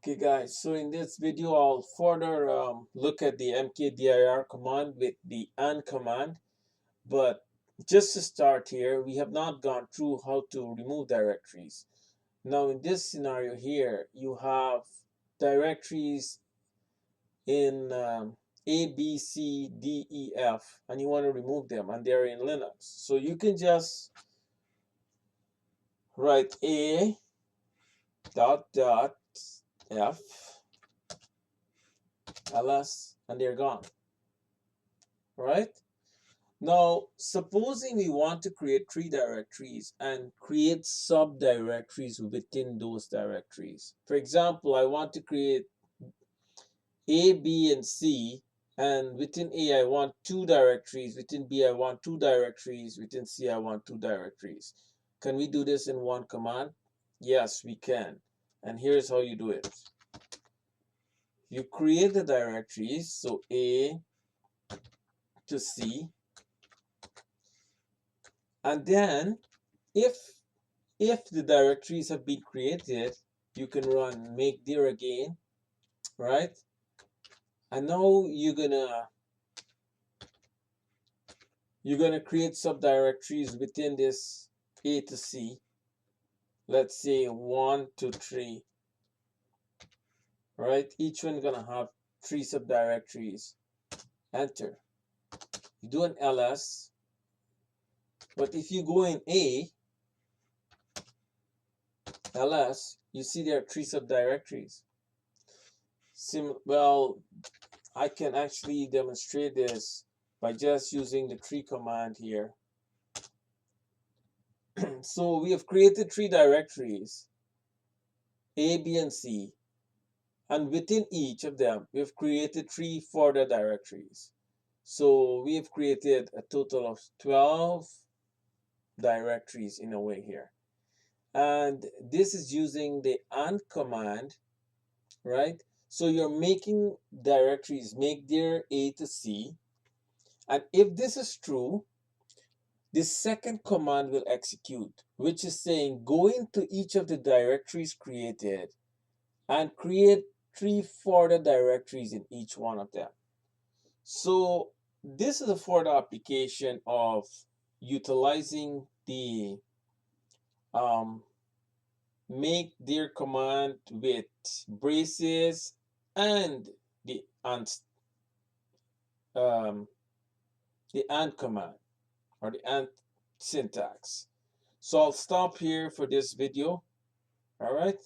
Okay guys, so in this video I'll further look at the mkdir command with the and command, but just to start here, we have not gone through how to remove directories. Now in this scenario here, you have directories in A, B, C, D, E, F, and you want to remove them, and they're in Linux. So you can just write A dot F ls, and they're gone. Right? Now, supposing we want to create three directories and create subdirectories within those directories. For example, I want to create A, B, and C, and within A I want two directories, within B I want two directories, within C I want two directories. Can we do this in one command? Yes, we can. And here's how you do it. You create the directories, so A to C, and then if the directories have been created, you can run mkdir again, right? And now you're gonna create subdirectories within this A to C. Let's say 1 to 3, right? Each one gonna have 3 subdirectories. Enter. You do an ls, but if you go in A ls, you see there are 3 subdirectories. Well, I can actually demonstrate this by just using the tree command here. So we have created 3 directories, A, B, and C, and within each of them we have created 3 further directories. So we have created a total of 12 directories in a way here, and this is using the and command, right? So you're making directories, make their A to C, and if this is true, the second command will execute, which is saying go into each of the directories created and create 3 further directories in each one of them. So this is a further application of utilizing the mkdir command with braces and um, the and command, or the and syntax. So I'll stop here for this video. All right.